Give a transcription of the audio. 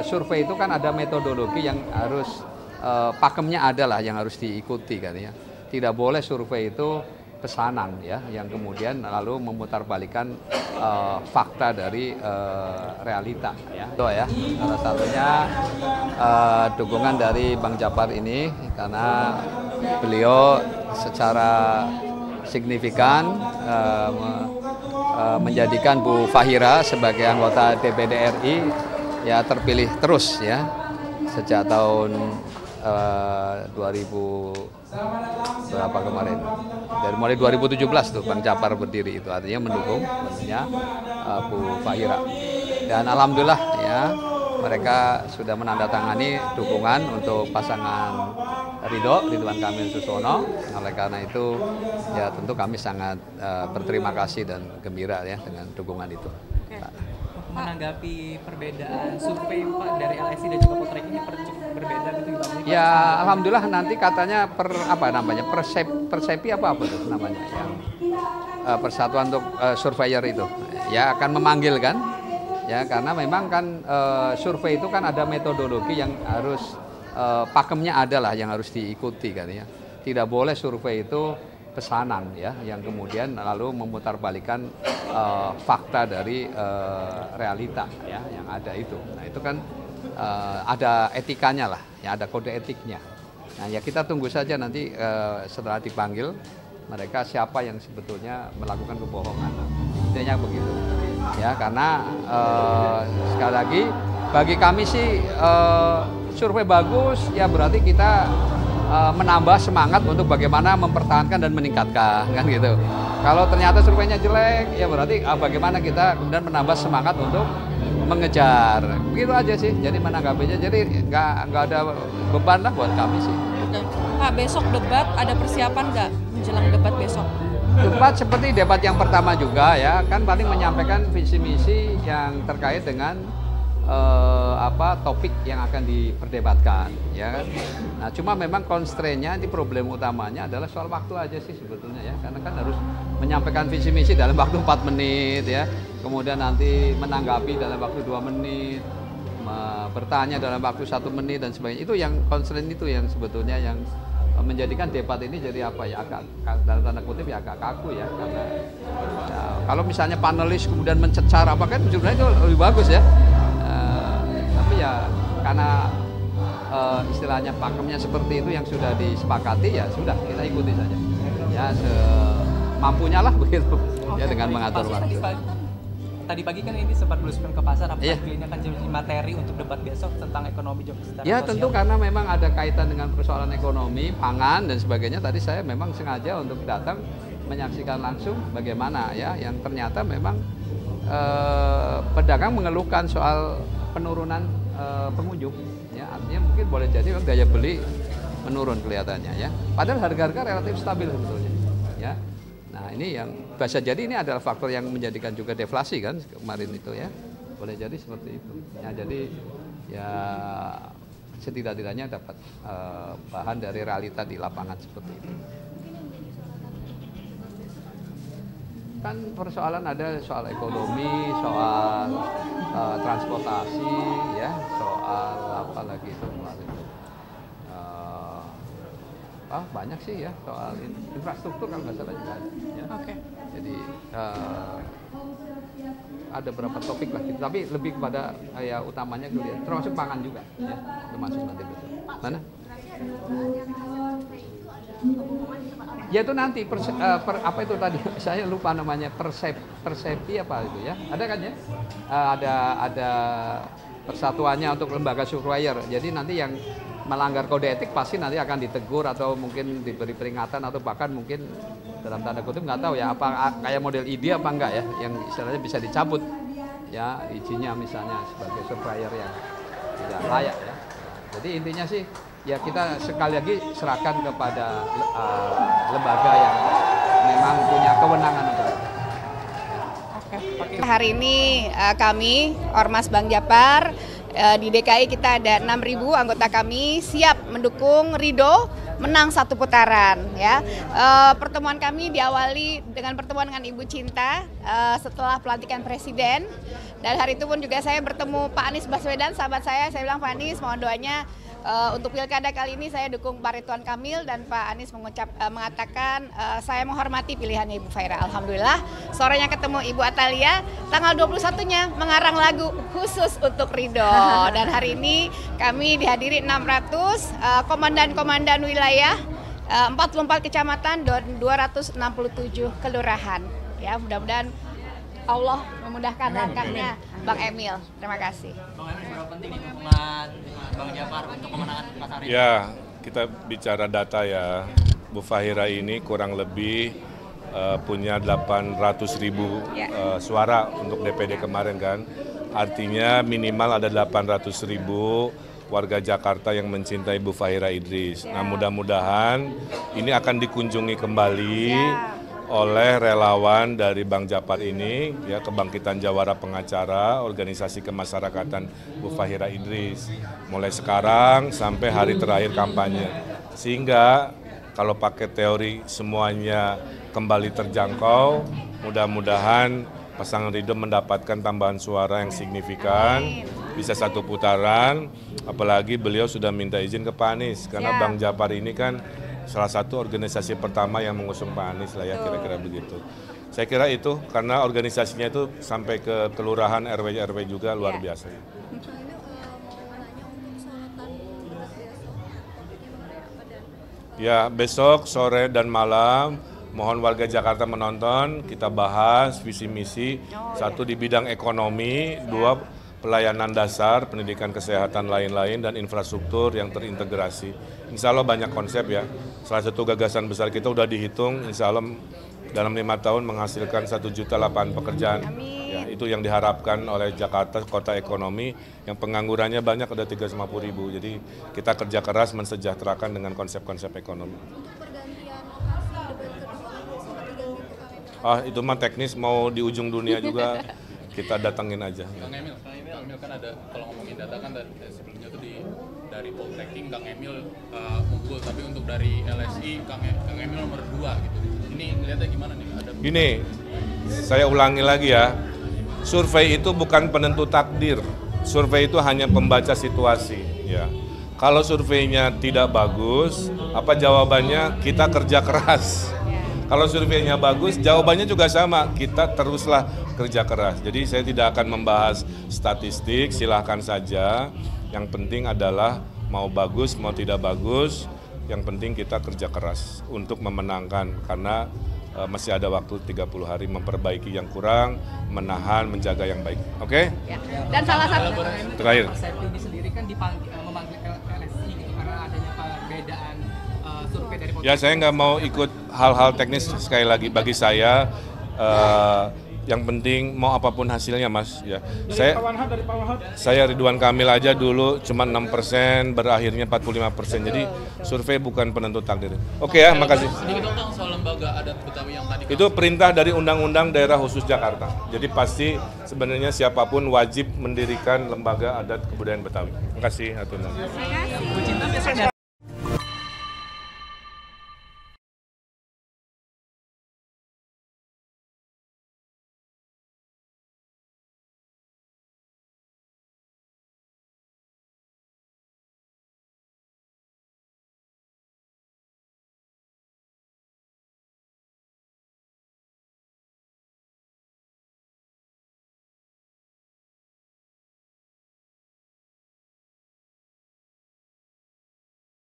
Survei itu kan ada metodologi yang harus pakemnya adalah yang harus diikuti kan ya. Tidak boleh survei itu pesanan ya, yang kemudian lalu memutarbalikkan fakta dari realita ya. Itu ya, salah satunya dukungan dari Bang Japar ini karena beliau secara signifikan menjadikan Bu Fahira sebagai anggota DPD RI ya terpilih terus ya sejak tahun 2000 berapa kemarin, dari mulai 2017 tuh Bang Japar berdiri, itu artinya mendukung tentunya Bu Fahira, dan alhamdulillah ya mereka sudah menandatangani dukungan untuk pasangan Ridwan Kamil Susono. Oleh karena itu ya tentu kami sangat berterima kasih dan gembira ya dengan dukungan itu. Menanggapi perbedaan survei Pak dari LSI dan juga Poltreking ini cukup berbeda gitu dibanding ya alhamdulillah nanti katanya persepi apa tuh namanya yang persatuan untuk surveyor itu ya akan memanggil kan ya, karena memang kan survei itu kan ada metodologi yang harus pakemnya adalah yang harus diikuti kan ya. Tidak boleh survei itu pesanan ya, yang kemudian lalu memutarbalikkan fakta dari realita ya yang ada itu. Nah itu kan ada etikanya lah ya, ada kode etiknya. Nah ya kita tunggu saja nanti setelah dipanggil mereka siapa yang sebetulnya melakukan kebohongan. Intinya begitu ya, karena sekali lagi bagi kami sih survei bagus ya berarti kita menambah semangat untuk bagaimana mempertahankan dan meningkatkan kan gitu. Kalau ternyata surveinya jelek ya berarti bagaimana kita kemudian menambah semangat untuk mengejar. Begitu aja sih. Jadi menanggapinya jadi nggak ada beban lah buat kami sih. Pak, besok debat ada persiapan nggak menjelang debat besok? Debat seperti debat yang pertama juga ya, kan paling menyampaikan visi misi yang terkait dengan topik yang akan diperdebatkan ya kan. Nah cuma memang constraint-nya di problem utamanya adalah soal waktu aja sih sebetulnya ya, karena kan harus menyampaikan visi misi dalam waktu 4 menit ya, kemudian nanti menanggapi dalam waktu 2 menit, bertanya dalam waktu 1 menit dan sebagainya. Itu yang constraint itu yang sebetulnya yang menjadikan debat ini jadi apa ya, agak dalam tanda kutip ya agak kaku ya, karena ya, kalau misalnya panelis kemudian mencecar apa kan sebenarnya itu lebih bagus ya. Tapi ya karena istilahnya pakemnya seperti itu yang sudah disepakati ya sudah kita ikuti saja ya semampunya lah begitu ya dengan mengatur waktu. Tadi pagi kan ini sempat belusukan ke pasar, apakah ini akan jadi materi untuk debat besok tentang ekonomi juga secara ya sosial? Tentu karena memang ada kaitan dengan persoalan ekonomi, pangan dan sebagainya. Tadi saya memang sengaja untuk datang menyaksikan langsung bagaimana ya yang ternyata memang pedagang mengeluhkan soal penurunan pengunjung ya, artinya mungkin boleh jadi daya beli menurun kelihatannya ya, padahal harga-harga relatif stabil sebetulnya ya. Nah ini yang bisa jadi ini adalah faktor yang menjadikan juga deflasi kan kemarin itu ya, boleh jadi seperti itu ya. Jadi ya setidak-tidaknya dapat bahan dari realita di lapangan seperti itu. Kan persoalan ada soal ekonomi, soal transportasi ya, soal apa lagi itu banyak sih ya, soal infrastruktur kan nggak salah juga ya. Jadi ada beberapa topik lah gitu, tapi lebih kepada ya utamanya kuliah, termasuk pangan juga ya, termasuk nanti besok. Mana? Ya itu nanti apa itu tadi saya lupa namanya, persepi apa itu ya, ada kan ya, ada persatuannya untuk lembaga surveyor. Jadi nanti yang melanggar kode etik pasti nanti akan ditegur atau mungkin diberi peringatan atau bahkan mungkin dalam tanda kutip nggak tahu ya apa kayak model ID apa enggak ya, yang istilahnya bisa dicabut ya izinnya misalnya sebagai surveyor yang tidak layak ya. Jadi intinya sih ya kita sekali lagi serahkan kepada lembaga yang memang punya kewenangan untuk itu. Hari ini kami Ormas Bang Japar di DKI kita ada 6.000 anggota kami siap mendukung Ridho menang 1 putaran ya. Pertemuan kami diawali dengan pertemuan dengan Ibu Cinta setelah pelantikan Presiden, dan hari itu pun juga saya bertemu Pak Anies Baswedan, sahabat saya bilang, Pak Anies mohon doanya untuk pilkada kali ini saya dukung Pak Ridwan Kamil, dan Pak Anies mengatakan saya menghormati pilihannya Ibu Fahira. Alhamdulillah sorenya ketemu Ibu Atalia, tanggal 21-nya mengarang lagu khusus untuk Ridho, dan hari ini kami dihadiri 600 komandan-komandan wilayah, 44 kecamatan dan 267 kelurahan. Ya, mudah-mudahan Allah memudahkan langkahnya Bang Emil. Terima kasih. Bang Emil, seberapa penting nih dukungan Bang Japar untuk kemenangan Mas Ari? Ya, kita bicara data ya. Bu Fahira ini kurang lebih punya 800.000 suara untuk DPD kemarin kan. Artinya minimal ada 800.000 warga Jakarta yang mencintai Bu Fahira Idris. Nah, mudah-mudahan ini akan dikunjungi kembali oleh relawan dari Bang Japar ini, ya, Kebangkitan Jawara Pengacara, organisasi kemasyarakatan Bu Fahira Idris, mulai sekarang sampai hari terakhir kampanye. Sehingga kalau pakai teori semuanya kembali terjangkau, mudah-mudahan pasangan Ridho mendapatkan tambahan suara yang signifikan, bisa 1 putaran, apalagi beliau sudah minta izin ke Pak Anies, karena Bang Japar ini kan salah satu organisasi pertama yang mengusung Pak Anies lah ya, kira-kira begitu. Saya kira itu, karena organisasinya itu sampai ke kelurahan, RW juga luar biasa. Ya, besok sore dan malam mohon warga Jakarta menonton, kita bahas visi misi, 1 di bidang ekonomi, 2 pelayanan dasar, pendidikan, kesehatan, lain-lain, dan infrastruktur yang terintegrasi. Insya Allah banyak konsep ya. Salah satu gagasan besar kita udah dihitung, insya Allah dalam 5 tahun menghasilkan 1 juta lapangan pekerjaan. Ya, itu yang diharapkan oleh Jakarta, kota ekonomi, yang penganggurannya banyak, ada 350.000. Jadi kita kerja keras mensejahterakan dengan konsep-konsep ekonomi. Itu mah teknis, mau di ujung dunia juga kita datengin aja. Kang Emil kan ada, kalau ngomongin data kan sebelumnya tuh dari poltreking Kang Emil unggul, tapi untuk dari LSI Kang Emil nomor 2 gitu. Ini ngeliatnya gimana nih? Gini, saya ulangi lagi ya, survei itu bukan penentu takdir, survei itu hanya pembaca situasi. Ya, kalau surveinya tidak bagus, apa jawabannya? Kita kerja keras. Kalau surveinya bagus, jawabannya juga sama, kita teruslah kerja keras. Jadi saya tidak akan membahas statistik, silahkan saja. Yang penting adalah mau bagus, mau tidak bagus, yang penting kita kerja keras untuk memenangkan. Karena masih ada waktu 30 hari memperbaiki yang kurang, menahan, menjaga yang baik. Oke? Ya. Dan salah satu terakhir. Sepi ini sendiri kan memanggil LSI gitu karena adanya perbedaan survei dari Ya, saya nggak mau ikut hal-hal teknis, sekali lagi bagi saya yang penting mau apapun hasilnya, Mas. Ya, saya Ridwan Kamil aja dulu cuma 6%, berakhirnya 45%. Jadi survei bukan penentu takdir. Oke ya, makasih. Sedikit dong soal lembaga adat Betawi yang tadi. Itu perintah dari Undang-Undang Daerah Khusus Jakarta. Jadi pasti sebenarnya siapapun wajib mendirikan lembaga adat kebudayaan Betawi. Terima kasih, Atun. Bu Cinta biasanya